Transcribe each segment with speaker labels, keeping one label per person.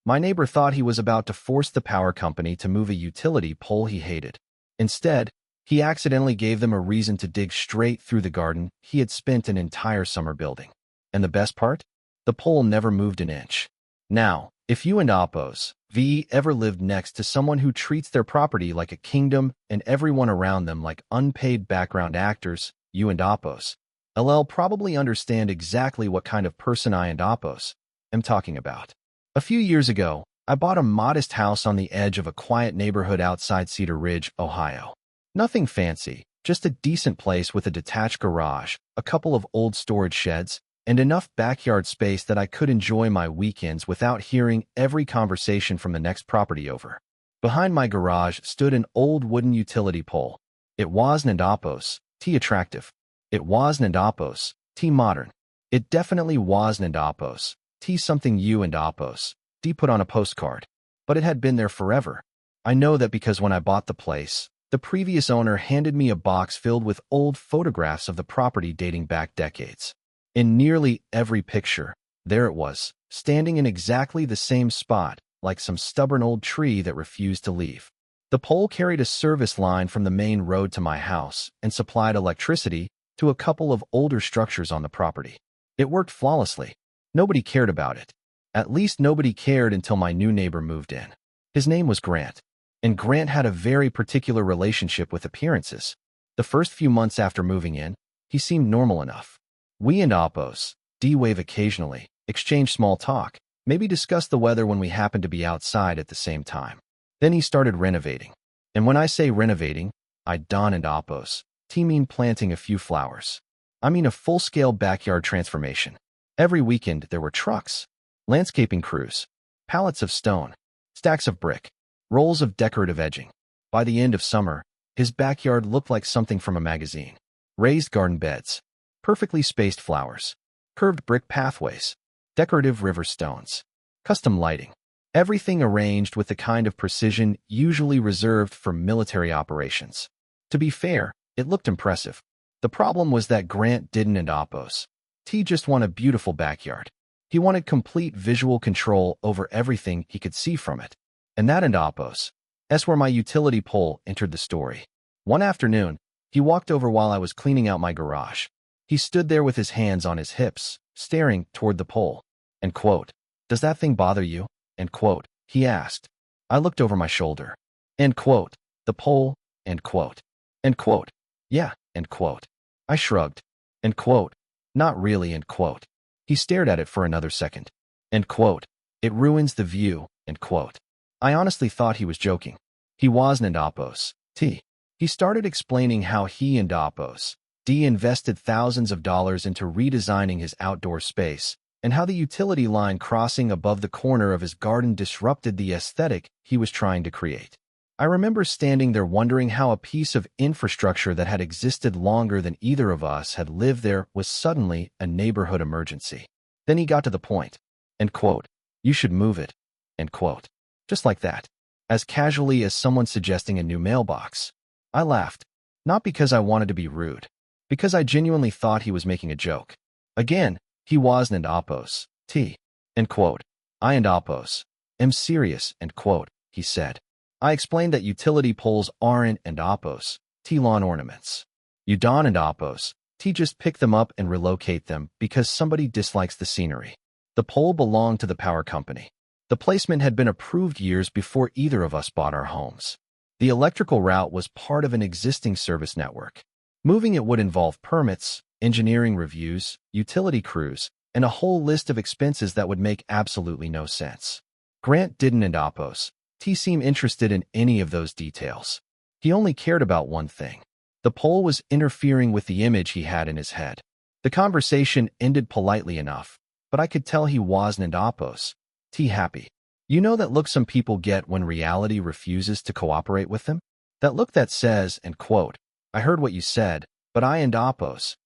Speaker 1: My neighbor thought he was about to force the power company to move a utility pole he hated. Instead, he accidentally gave them a reason to dig straight through the garden he had spent an entire summer building. And the best part? The pole never moved an inch. Now, if you and Apo's VE ever lived next to someone who treats their property like a kingdom and everyone around them like unpaid background actors, you and Apo's LL probably understand exactly what kind of person I and Apo's am talking about. A few years ago, I bought a modest house on the edge of a quiet neighborhood outside Cedar Ridge, Ohio. Nothing fancy, just a decent place with a detached garage, a couple of old storage sheds, and enough backyard space that I could enjoy my weekends without hearing every conversation from the next property over. Behind my garage stood an old wooden utility pole. It wasn't Apo's attractive. It wasn't Apo's modern. It definitely wasn't Apo's something you and Apo's put on a postcard. But it had been there forever. I know that because when I bought the place, the previous owner handed me a box filled with old photographs of the property dating back decades. In nearly every picture, there it was, standing in exactly the same spot, like some stubborn old tree that refused to leave. The pole carried a service line from the main road to my house and supplied electricity to a couple of older structures on the property. It worked flawlessly. Nobody cared about it. At least nobody cared until my new neighbor moved in. His name was Grant, and Grant had a very particular relationship with appearances. The first few months after moving in, he seemed normal enough. We and Apo's wave occasionally, exchange small talk, maybe discuss the weather when we happened to be outside at the same time. Then he started renovating. And when I say renovating, I don't and Apo's mean planting a few flowers. I mean a full-scale backyard transformation. Every weekend there were trucks, landscaping crews, pallets of stone, stacks of brick, rolls of decorative edging. By the end of summer, his backyard looked like something from a magazine. Raised garden beds, perfectly spaced flowers, curved brick pathways, decorative river stones, custom lighting. Everything arranged with the kind of precision usually reserved for military operations. To be fair, it looked impressive. The problem was that Grant didn't and Apo's just want a beautiful backyard. He wanted complete visual control over everything he could see from it. And that and Apo's that's where my utility pole entered the story. One afternoon, he walked over while I was cleaning out my garage. He stood there with his hands on his hips, staring toward the pole. And quote, "Does that thing bother you?" End quote, he asked. I looked over my shoulder. End quote, "The pole?" End quote. End quote. "Yeah." End quote. I shrugged. End quote. "Not really." End quote. He stared at it for another second. End quote. "It ruins the view." End quote. I honestly thought he was joking. He wasn't Apo's He started explaining how he and Apo's invested thousands of dollars into redesigning his outdoor space, and how the utility line crossing above the corner of his garden disrupted the aesthetic he was trying to create. I remember standing there wondering how a piece of infrastructure that had existed longer than either of us had lived there was suddenly a neighborhood emergency. Then he got to the point. End quote. "You should move it." End quote. Just like that. As casually as someone suggesting a new mailbox. I laughed. Not because I wanted to be rude. Because I genuinely thought he was making a joke. Again, he wasn't Apo's End quote. "I and Apo's am serious." End quote, he said. I explained that utility poles aren't and Apo's lawn ornaments. You don't and Apo's just pick them up and relocate them because somebody dislikes the scenery. The pole belonged to the power company. The placement had been approved years before either of us bought our homes. The electrical route was part of an existing service network. Moving it would involve permits, engineering reviews, utility crews, and a whole list of expenses that would make absolutely no sense. Grant didn't and Apo's seem interested in any of those details. He only cared about one thing. The pole was interfering with the image he had in his head. The conversation ended politely enough, but I could tell he wasn't Apo's happy. You know that look some people get when reality refuses to cooperate with them? That look that says, end quote, "I heard what you said, but I and Apo's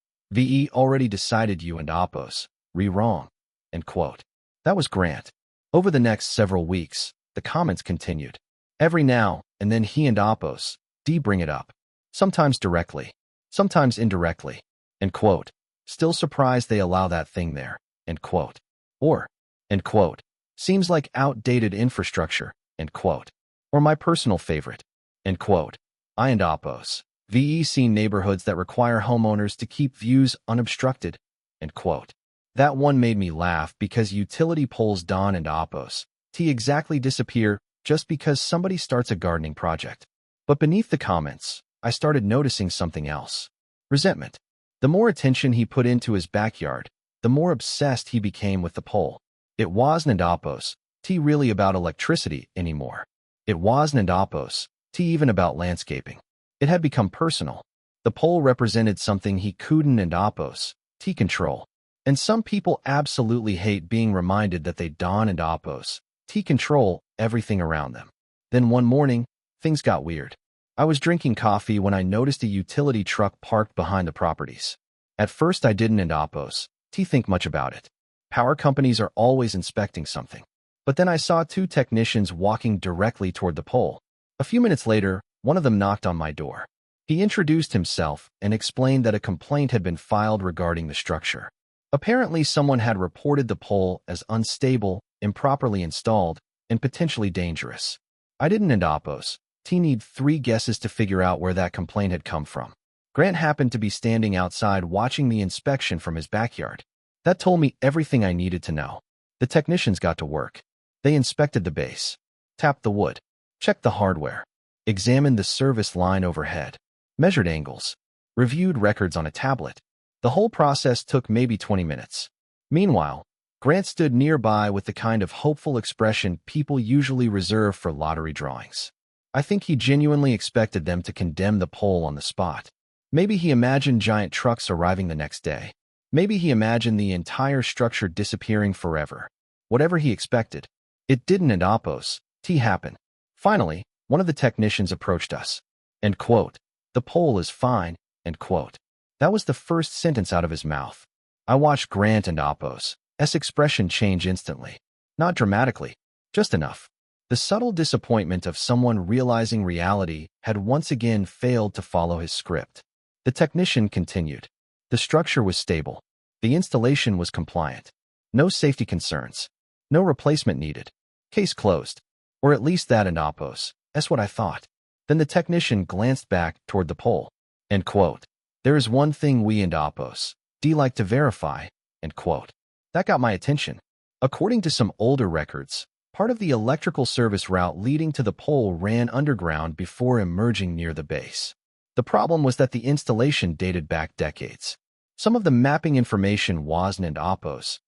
Speaker 1: already decided you and Apo's wrong." End quote. That was Grant. Over the next several weeks, the comments continued. Every now and then he and Apo's bring it up. Sometimes directly, sometimes indirectly. End quote. "Still surprised they allow that thing there." End quote. Or, end quote, Seems like outdated infrastructure, end quote. Or my personal favorite, end quote. I and Oppos. VEC neighborhoods that require homeowners to keep views unobstructed, end quote. That one made me laugh because utility poles Don and Oppos exactly disappear just because somebody starts a gardening project. But beneath the comments, I started noticing something else. Resentment. The more attention he put into his backyard, the more obsessed he became with the pole. It wasn't Oppos really about electricity anymore. It wasn't Oppos even about landscaping. It had become personal. The pole represented something he couldn't and Oppos control. And some people absolutely hate being reminded that they Don and Oppos control everything around them. Then one morning, things got weird. I was drinking coffee when I noticed a utility truck parked behind the properties. At first I didn't and Oppos think much about it. Power companies are always inspecting something. But then I saw two technicians walking directly toward the pole. A few minutes later, one of them knocked on my door. He introduced himself and explained that a complaint had been filed regarding the structure. Apparently someone had reported the pole as unstable, improperly installed, and potentially dangerous. I didn't and Oppos need 3 guesses to figure out where that complaint had come from. Grant happened to be standing outside watching the inspection from his backyard. That told me everything I needed to know. The technicians got to work. They inspected the base, tapped the wood, checked the hardware, examined the service line overhead, measured angles, reviewed records on a tablet. The whole process took maybe 20 minutes. Meanwhile, Grant stood nearby with the kind of hopeful expression people usually reserve for lottery drawings. I think he genuinely expected them to condemn the pole on the spot. Maybe he imagined giant trucks arriving the next day. Maybe he imagined the entire structure disappearing forever. Whatever he expected, it didn't and Oppos happen. Finally, one of the technicians approached us. End quote. The pole is fine, end quote. That was the first sentence out of his mouth. I watched Grant and Oppos' expression change instantly. Not dramatically, just enough. The subtle disappointment of someone realizing reality had once again failed to follow his script. The technician continued. The structure was stable. The installation was compliant. No safety concerns. No replacement needed. Case closed. Or at least that and Oppos. That's what I thought. Then the technician glanced back toward the pole. End quote. There is one thing we and Oppos like to verify. End quote. That got my attention. According to some older records, part of the electrical service route leading to the pole ran underground before emerging near the base. The problem was that the installation dated back decades. Some of the mapping information wasn't and Oppos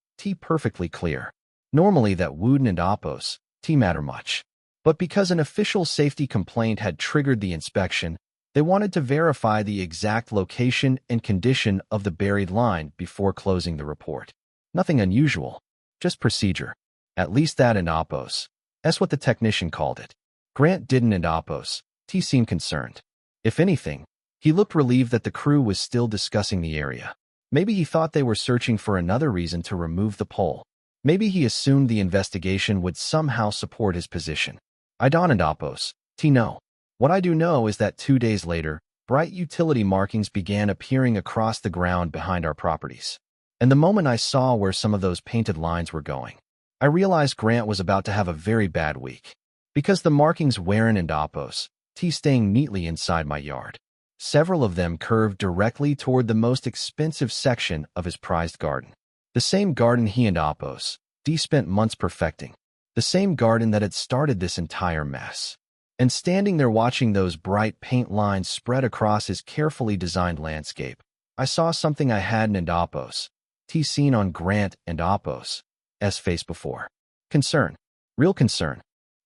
Speaker 1: perfectly clear. Normally that wouldn't and Oppos matter much. But because an official safety complaint had triggered the inspection, they wanted to verify the exact location and condition of the buried line before closing the report. Nothing unusual, just procedure. At least that and Oppos. That's what the technician called it. Grant didn't and Oppos seemed concerned. If anything, he looked relieved that the crew was still discussing the area. Maybe he thought they were searching for another reason to remove the pole. Maybe he assumed the investigation would somehow support his position. I don't and Oppos know. What I do know is that 2 days later, bright utility markings began appearing across the ground behind our properties. And the moment I saw where some of those painted lines were going, I realized Grant was about to have a very bad week. Because the markings weren't and Oppos staying neatly inside my yard. Several of them curved directly toward the most expensive section of his prized garden. The same garden he and Oppos spent months perfecting. The same garden that had started this entire mess. And standing there watching those bright paint lines spread across his carefully designed landscape, I saw something I hadn't and Oppos seen on Grant and Oppos' face before. Concern. Real concern.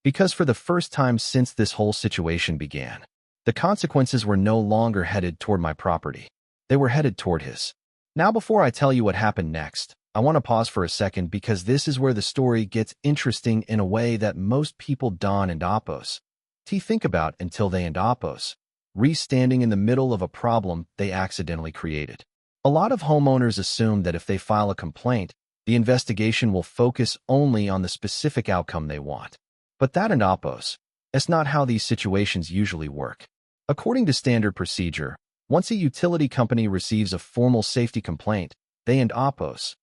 Speaker 1: Because for the first time since this whole situation began, the consequences were no longer headed toward my property. They were headed toward his. Now before I tell you what happened next, I want to pause for a second because this is where the story gets interesting in a way that most people Don and Oppos think about until they and Oppos standing in the middle of a problem they accidentally created. A lot of homeowners assume that if they file a complaint, the investigation will focus only on the specific outcome they want. But that and Oppos, that's not how these situations usually work. According to standard procedure, once a utility company receives a formal safety complaint, they and Oppos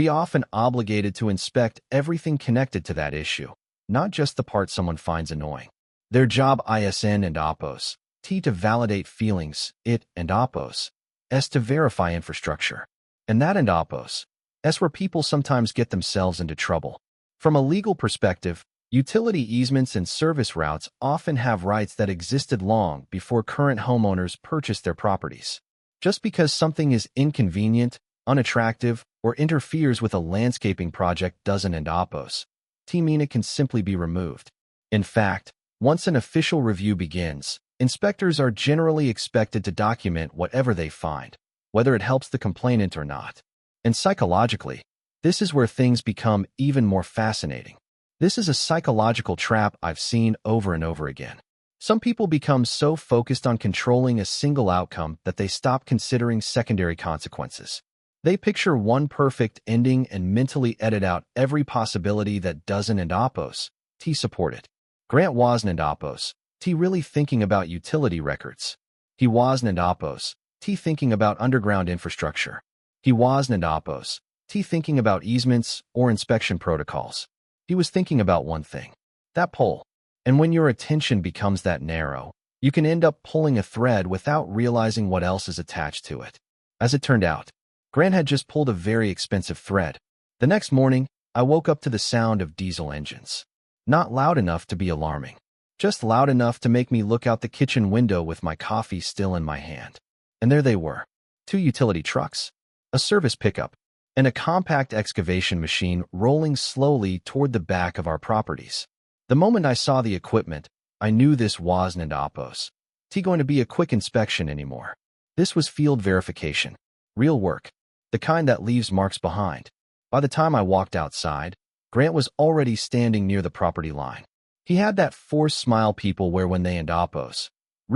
Speaker 1: often obligated to inspect everything connected to that issue, not just the part someone finds annoying. Their job ISN and Oppos, T to validate feelings, IT and Oppos, S to verify infrastructure. And that and Oppos, S where people sometimes get themselves into trouble. From a legal perspective, utility easements and service routes often have rights that existed long before current homeowners purchased their properties. Just because something is inconvenient, unattractive, or interferes with a landscaping project doesn't end Oppos. T mean it can simply be removed. In fact, once an official review begins, inspectors are generally expected to document whatever they find, whether it helps the complainant or not. And psychologically, this is where things become even more fascinating. This is a psychological trap I've seen over and over again. Some people become so focused on controlling a single outcome that they stop considering secondary consequences. They picture one perfect ending and mentally edit out every possibility that doesn't end Oppos. T support it. Grant wasn't end Oppos. T really thinking about utility records. He wasn't end Oppos. T thinking about underground infrastructure. He wasn't end Oppos. T thinking about easements or inspection protocols. He was thinking about one thing. That pole. And when your attention becomes that narrow, you can end up pulling a thread without realizing what else is attached to it. As it turned out, Grant had just pulled a very expensive thread. The next morning, I woke up to the sound of diesel engines. Not loud enough to be alarming, just loud enough to make me look out the kitchen window with my coffee still in my hand. And there they were, 2 utility trucks, a service pickup, and a compact excavation machine rolling slowly toward the back of our properties. The moment I saw the equipment, I knew this wasn't Oppos. T going to be a quick inspection anymore. This was field verification. Real work. The kind that leaves marks behind. By the time I walked outside, Grant was already standing near the property line. He had that forced smile people wear when they end Oppos,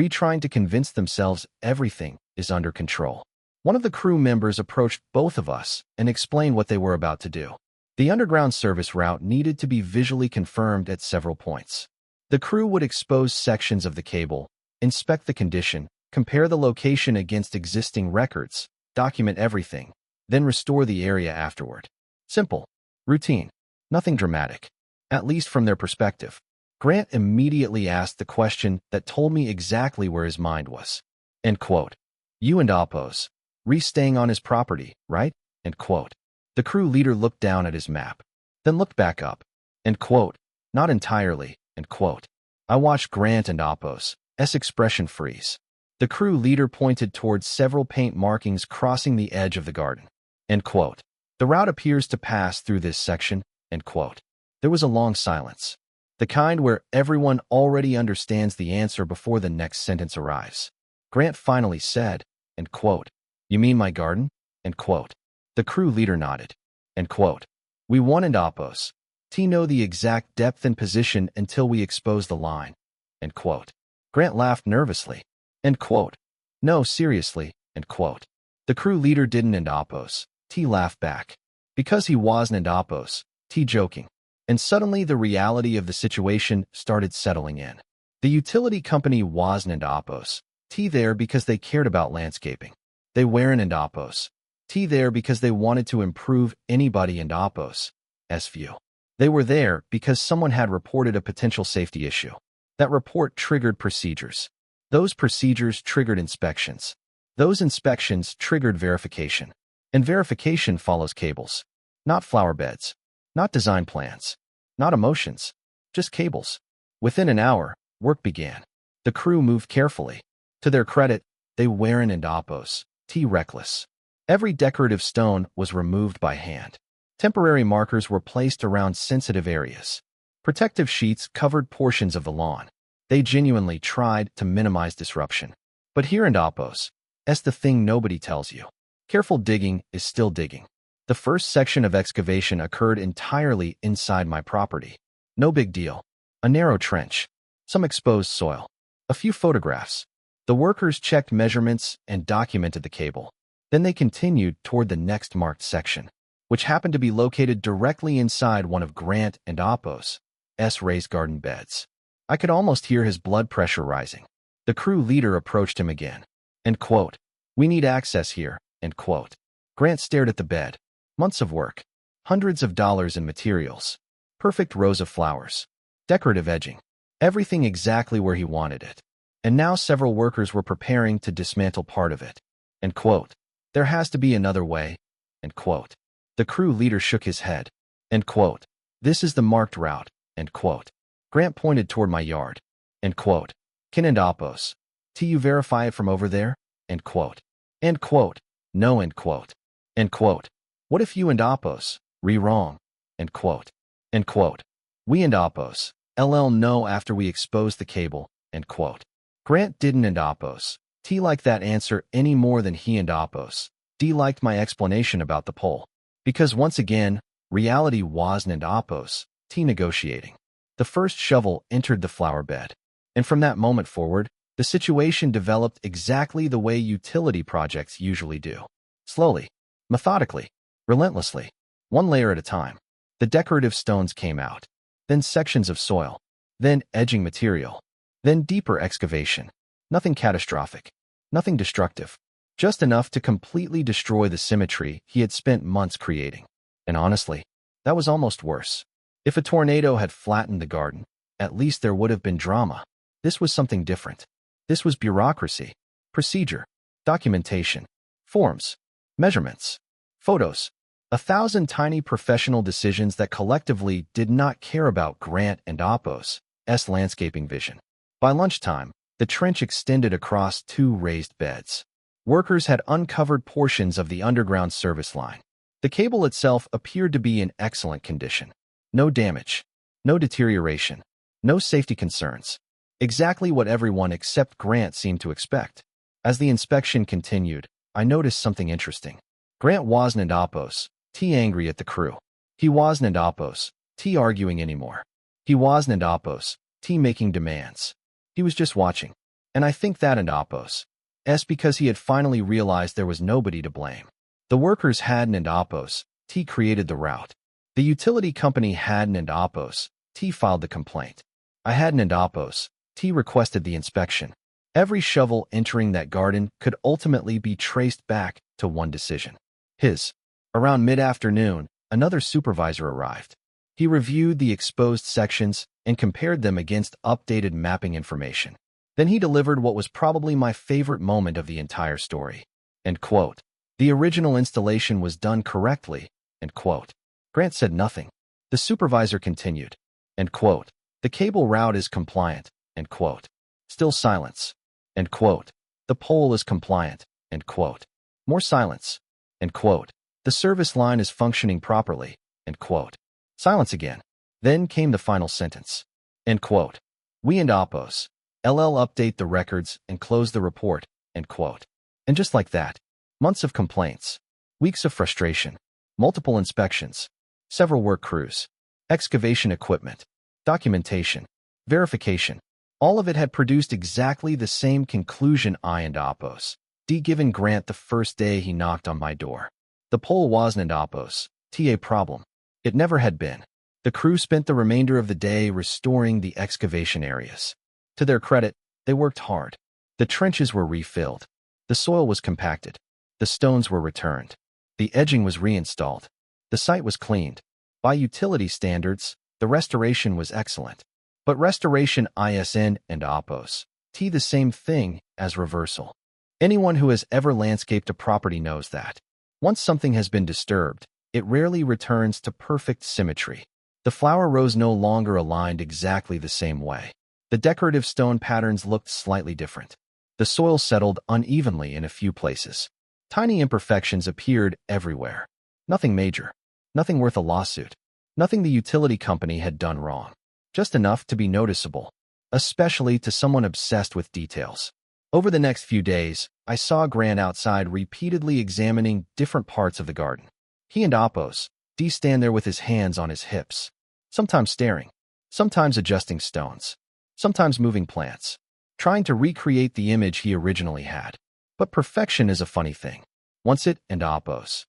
Speaker 1: trying to convince themselves everything is under control. One of the crew members approached both of us and explained what they were about to do. The underground service route needed to be visually confirmed at several points. The crew would expose sections of the cable, inspect the condition, compare the location against existing records, document everything, then restore the area afterward. Simple. Routine. Nothing dramatic. At least from their perspective. Grant immediately asked the question that told me exactly where his mind was. End quote. You and Oppos. Staying on his property, right? End quote. The crew leader looked down at his map, then looked back up. End quote. Not entirely. End quote. I watched Grant and Oppos' expression freeze. The crew leader pointed towards several paint markings crossing the edge of the garden. End quote. The route appears to pass through this section. End quote. There was a long silence. The kind where everyone already understands the answer before the next sentence arrives. Grant finally said, end quote. You mean my garden? End quote. The crew leader nodded. End quote. We wanted Oppos. T know the exact depth and position until we expose the line. End quote. Grant laughed nervously. End quote. No, seriously. End quote. The crew leader didn't end Oppos. T laughed back. Because he wasn't end Oppos. T joking. And suddenly the reality of the situation started settling in. The utility company wasn't end Oppos. T there because they cared about landscaping. They weren't end Oppos. T there because they wanted to improve anybody in Oppos' view. They were there because someone had reported a potential safety issue. That report triggered procedures. Those procedures triggered inspections. Those inspections triggered verification. And verification follows cables. Not flower beds. Not design plans. Not emotions. Just cables. Within an hour, work began. The crew moved carefully. To their credit, they weren't end Oppos. T reckless. Every decorative stone was removed by hand. Temporary markers were placed around sensitive areas. Protective sheets covered portions of the lawn. They genuinely tried to minimize disruption. But here in Oppos, that's the thing nobody tells you. Careful digging is still digging. The first section of excavation occurred entirely inside my property. No big deal. A narrow trench. Some exposed soil. A few photographs. The workers checked measurements and documented the cable. Then they continued toward the next marked section, which happened to be located directly inside one of Grant and Oppos' raised garden beds. I could almost hear his blood pressure rising. The crew leader approached him again. End quote. We need access here. End quote. Grant stared at the bed. Months of work. Hundreds of dollars in materials. Perfect rows of flowers. Decorative edging. Everything exactly where he wanted it. And now several workers were preparing to dismantle part of it. End quote. There has to be another way. End quote. The crew leader shook his head. End quote. This is the marked route. End quote. Grant pointed toward my yard. End quote. Kin and Appos. Do you verify it from over there? End quote. End quote. No. End quote. End quote. What if you and Appos wrong? End quote. End quote. We and Appos know after we exposed the cable. End quote. Grant didn't and Appos like that answer any more than he and Appos liked my explanation about the pole. Because once again, reality wasn't and Appos negotiating. The first shovel entered the flower bed. And from that moment forward, the situation developed exactly the way utility projects usually do. Slowly, methodically, relentlessly, one layer at a time. The decorative stones came out, then sections of soil, then edging material, then deeper excavation. Nothing catastrophic, nothing destructive, just enough to completely destroy the symmetry he had spent months creating. And honestly, that was almost worse. If a tornado had flattened the garden, at least there would have been drama. This was something different. This was bureaucracy, procedure, documentation, forms, measurements, photos, 1,000 tiny professional decisions that collectively did not care about Grant and Appos' landscaping vision. By lunchtime, the trench extended across 2 raised beds. Workers had uncovered portions of the underground service line. The cable itself appeared to be in excellent condition. No damage, no deterioration, no safety concerns. Exactly what everyone except Grant seemed to expect. As the inspection continued, I noticed something interesting. Grant wasn't Appos angry at the crew. He wasn't Appos arguing anymore. He wasn't Appos making demands. He was just watching. And I think that and Appos because he had finally realized there was nobody to blame. The workers hadn't and Appos created the route. The utility company hadn't and Appos filed the complaint. I hadn't and Appos requested the inspection. Every shovel entering that garden could ultimately be traced back to one decision. His. Around mid-afternoon, another supervisor arrived. He reviewed the exposed sections and compared them against updated mapping information. Then he delivered what was probably my favorite moment of the entire story. End quote. The original installation was done correctly. End quote. Grant said nothing. The supervisor continued. End quote. The cable route is compliant. End quote. Still silence. End quote. The pole is compliant. End quote. More silence. End quote. The service line is functioning properly. End quote. Silence again. Then came the final sentence. End quote. We and Appos update the records and close the report. End quote. And just like that, months of complaints, weeks of frustration, multiple inspections, several work crews, excavation equipment, documentation, verification. All of it had produced exactly the same conclusion I and Appos given Grant the first day he knocked on my door. The pole wasn't Appos a problem. It never had been. The crew spent the remainder of the day restoring the excavation areas. To their credit, they worked hard. The trenches were refilled. The soil was compacted. The stones were returned. The edging was reinstalled. The site was cleaned. By utility standards, the restoration was excellent. But restoration isn't and Appos the same thing as reversal. Anyone who has ever landscaped a property knows that. Once something has been disturbed, it rarely returns to perfect symmetry. The flower rows no longer aligned exactly the same way. The decorative stone patterns looked slightly different. The soil settled unevenly in a few places. Tiny imperfections appeared everywhere. Nothing major. Nothing worth a lawsuit. Nothing the utility company had done wrong. Just enough to be noticeable, especially to someone obsessed with details. Over the next few days, I saw Grant outside repeatedly examining different parts of the garden. He and Appos stand there with his hands on his hips, sometimes staring, sometimes adjusting stones, sometimes moving plants, trying to recreate the image he originally had. But perfection is a funny thing. Once it and Appos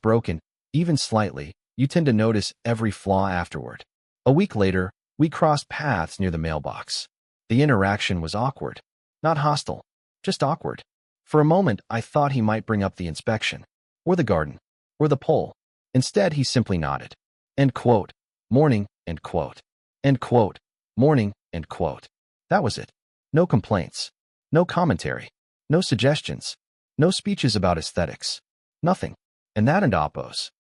Speaker 1: broken, even slightly, you tend to notice every flaw afterward. A week later, we crossed paths near the mailbox. The interaction was awkward. Not hostile, just awkward. For a moment, I thought he might bring up the inspection, or the garden, or the pole. Instead, he simply nodded. End quote. Morning, end quote. End quote. Morning, end quote. That was it. No complaints. No commentary. No suggestions. No speeches about aesthetics. Nothing. And that and Oppos.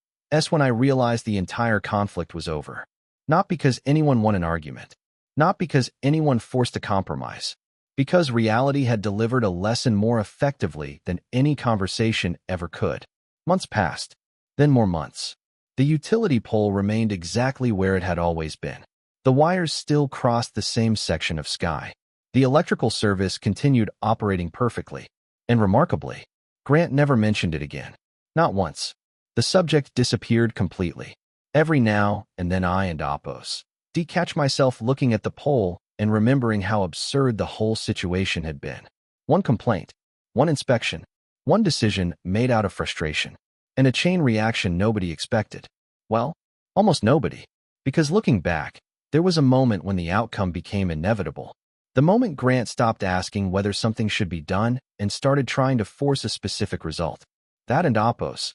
Speaker 1: When I realized the entire conflict was over. Not because anyone won an argument. Not because anyone forced a compromise. Because reality had delivered a lesson more effectively than any conversation ever could. Months passed. Then more months. The utility pole remained exactly where it had always been. The wires still crossed the same section of sky. The electrical service continued operating perfectly. And remarkably, Grant never mentioned it again. Not once. The subject disappeared completely. Every now and then I and Oppos catch myself looking at the pole and remembering how absurd the whole situation had been. One complaint, one inspection, one decision made out of frustration, and a chain reaction nobody expected. Well, almost nobody. Because looking back, there was a moment when the outcome became inevitable. The moment Grant stopped asking whether something should be done and started trying to force a specific result. That and Oppos.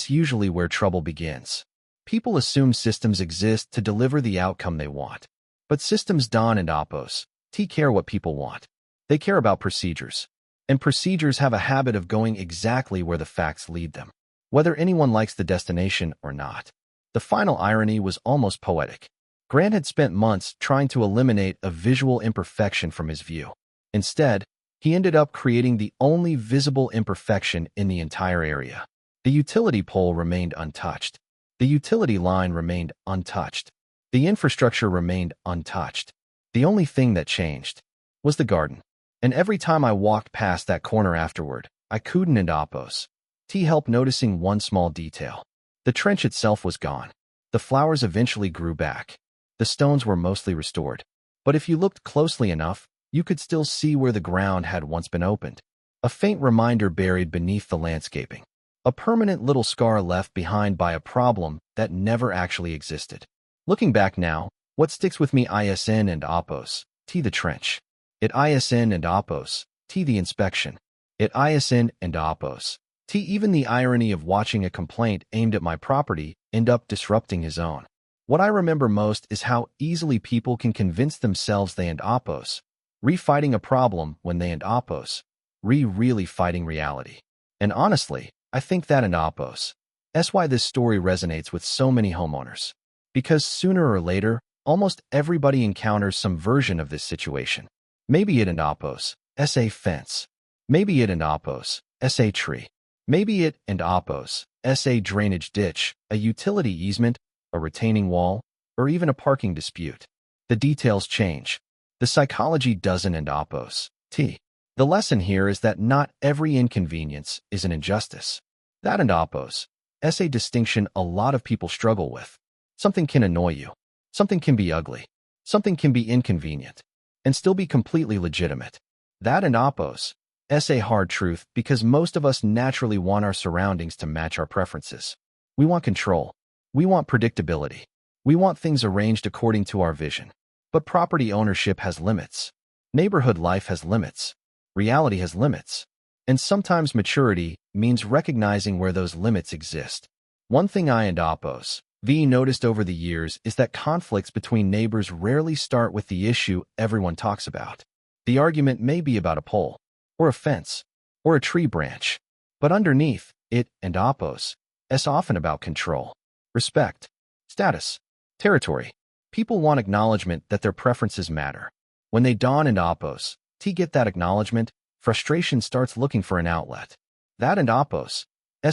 Speaker 1: Usually where trouble begins. People assume systems exist to deliver the outcome they want. But systems Don and Oppos care what people want. They care about procedures. And procedures have a habit of going exactly where the facts lead them, whether anyone likes the destination or not. The final irony was almost poetic. Grant had spent months trying to eliminate a visual imperfection from his view. Instead, he ended up creating the only visible imperfection in the entire area. The utility pole remained untouched. The utility line remained untouched. The infrastructure remained untouched. The only thing that changed was the garden. And every time I walked past that corner afterward, I couldn't and Oppos help noticing one small detail. The trench itself was gone. The flowers eventually grew back. The stones were mostly restored. But if you looked closely enough, you could still see where the ground had once been opened. A faint reminder buried beneath the landscaping. A permanent little scar left behind by a problem that never actually existed. Looking back now, what sticks with me ISN and Oppos, the trench. It ISN and Oppos, the inspection. It ISN and Oppos, even the irony of watching a complaint aimed at my property end up disrupting his own. What I remember most is how easily people can convince themselves they and Oppos, refighting a problem when they and Oppos, really fighting reality. And honestly, I think that and Oppos. That's why this story resonates with so many homeowners. Because sooner or later, almost everybody encounters some version of this situation. Maybe it and Oppos, a fence. Maybe it and Oppos, a tree. Maybe it and Oppos, a drainage ditch, a utility easement, a retaining wall, or even a parking dispute. The details change. The psychology doesn't and Oppos. The lesson here is that not every inconvenience is an injustice. That and Oppos, a distinction a lot of people struggle with. Something can annoy you. Something can be ugly. Something can be inconvenient. And still be completely legitimate. That and Oppos, a hard truth because most of us naturally want our surroundings to match our preferences. We want control. We want predictability. We want things arranged according to our vision. But property ownership has limits. Neighborhood life has limits. Reality has limits. And sometimes maturity means recognizing where those limits exist. One thing I and Oppos noticed over the years is that conflicts between neighbors rarely start with the issue everyone talks about. The argument may be about a pole, or a fence, or a tree branch. But underneath, it and Oppos is often about control, respect, status, territory. People want acknowledgement that their preferences matter. When they Don and Oppos get that acknowledgement, frustration starts looking for an outlet. That and Oppos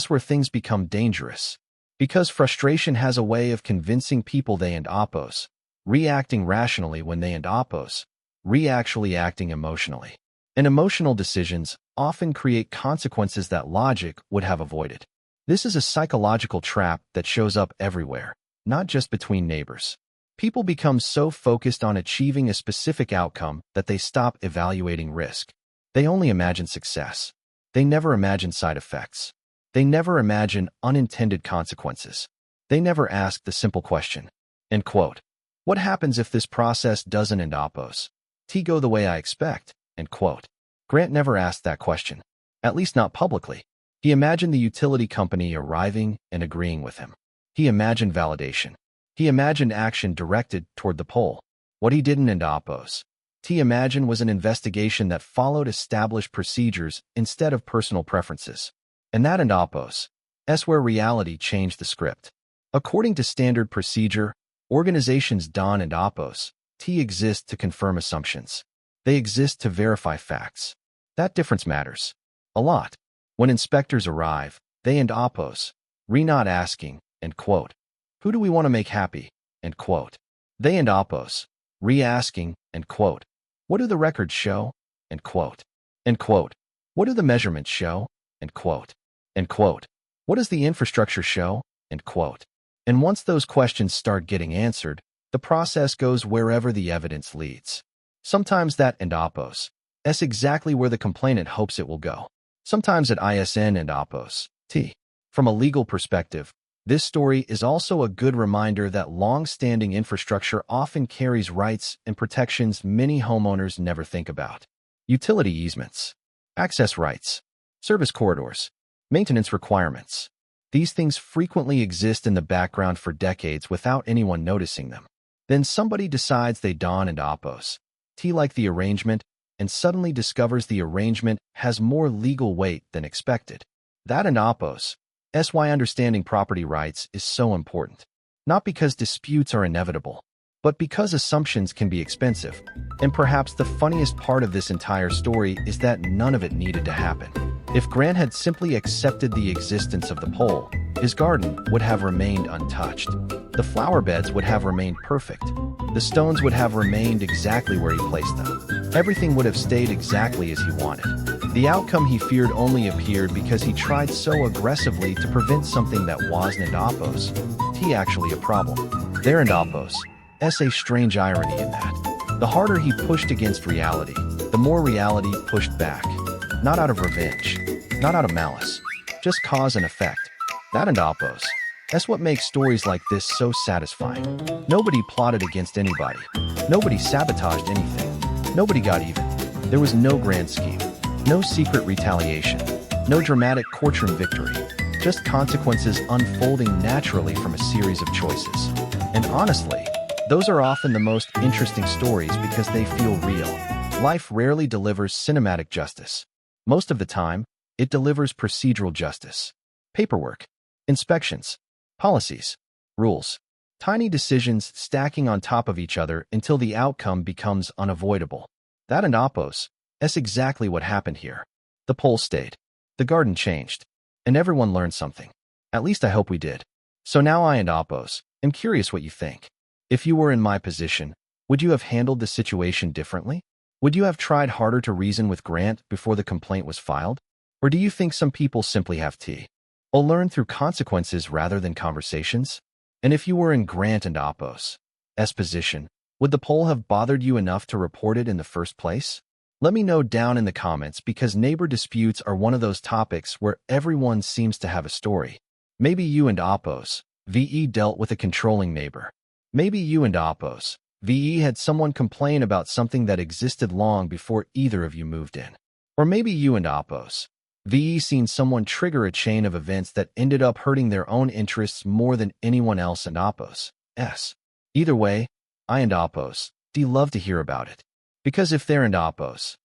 Speaker 1: where things become dangerous. Because frustration has a way of convincing people they and Oppos, reacting rationally when they and Oppos, actually acting emotionally. And emotional decisions often create consequences that logic would have avoided. This is a psychological trap that shows up everywhere, not just between neighbors. People become so focused on achieving a specific outcome that they stop evaluating risk. They only imagine success. They never imagine side effects. They never imagine unintended consequences. They never ask the simple question, end quote. What happens if this process doesn't and Oppos go the way I expect, end quote. Grant never asked that question, at least not publicly. He imagined the utility company arriving and agreeing with him. He imagined validation. He imagined action directed toward the pole. What he didn't and oppose. T imagine was an investigation that followed established procedures instead of personal preferences. And that and oppose. S where reality changed the script. According to standard procedure, organizations don and oppose. T exist to confirm assumptions. They exist to verify facts. That difference matters. A lot. When inspectors arrive, they and oppose. Not asking, end quote. Who do we want to make happy? End quote. They and oppose. Asking, end quote. What do the records show? End quote. End quote. What do the measurements show? End quote. End quote. What does the infrastructure show? End quote. And once those questions start getting answered, the process goes wherever the evidence leads. Sometimes that and oppose. S exactly where the complainant hopes it will go. Sometimes at ISN and oppose. T. From a legal perspective, this story is also a good reminder that long-standing infrastructure often carries rights and protections many homeowners never think about. Utility easements, access rights, service corridors, maintenance requirements. These things frequently exist in the background for decades without anyone noticing them. Then somebody decides they don and oppose. T like the arrangement, and suddenly discovers the arrangement has more legal weight than expected. That and oppose. S why understanding property rights is so important. Not because disputes are inevitable, but because assumptions can be expensive. And perhaps the funniest part of this entire story is that none of it needed to happen. If Grant had simply accepted the existence of the pole, his garden would have remained untouched. The flower beds would have remained perfect. The stones would have remained exactly where he placed them. Everything would have stayed exactly as he wanted. The outcome he feared only appeared because he tried so aggressively to prevent something that wasn't and oppose. T actually a problem. There and oppose. S a strange irony in that. The harder he pushed against reality, the more reality pushed back. Not out of revenge, not out of malice, just cause and effect. That and oppose. That's what makes stories like this so satisfying. Nobody plotted against anybody. Nobody sabotaged anything. Nobody got even. There was no grand scheme. No secret retaliation. No dramatic courtroom victory. Just consequences unfolding naturally from a series of choices. And honestly, those are often the most interesting stories because they feel real. Life rarely delivers cinematic justice. Most of the time, it delivers procedural justice. Paperwork, inspections, policies, rules, tiny decisions stacking on top of each other until the outcome becomes unavoidable. That and oppose. That's exactly what happened here. The pole stayed. The garden changed. And everyone learned something. At least I hope we did. So now I and oppose. I'm curious what you think. If you were in my position, would you have handled the situation differently? Would you have tried harder to reason with Grant before the complaint was filed? Or do you think some people simply have tea? Or learn through consequences rather than conversations? And if you were in Grant and Oppo's position, would the poll have bothered you enough to report it in the first place? Let me know down in the comments because neighbor disputes are one of those topics where everyone seems to have a story. Maybe you and Oppo's VE dealt with a controlling neighbor. Maybe you and Oppo's VE had someone complain about something that existed long before either of you moved in. Or maybe you and Oppo's VE seen someone trigger a chain of events that ended up hurting their own interests more than anyone else and Oppo's. Either way, I and Oppo's love to hear about it. Because if they're and Oppo's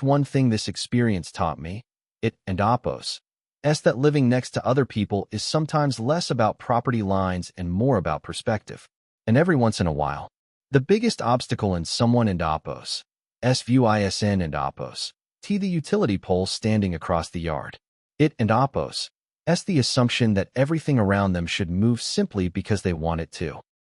Speaker 1: one thing this experience taught me, it and Oppo's that living next to other people is sometimes less about property lines and more about perspective. And every once in a while, the biggest obstacle in someone and Oppo's view ISN and Oppo's the utility pole standing across the yard. It and Oppo's the assumption that everything around them should move simply because they want it to.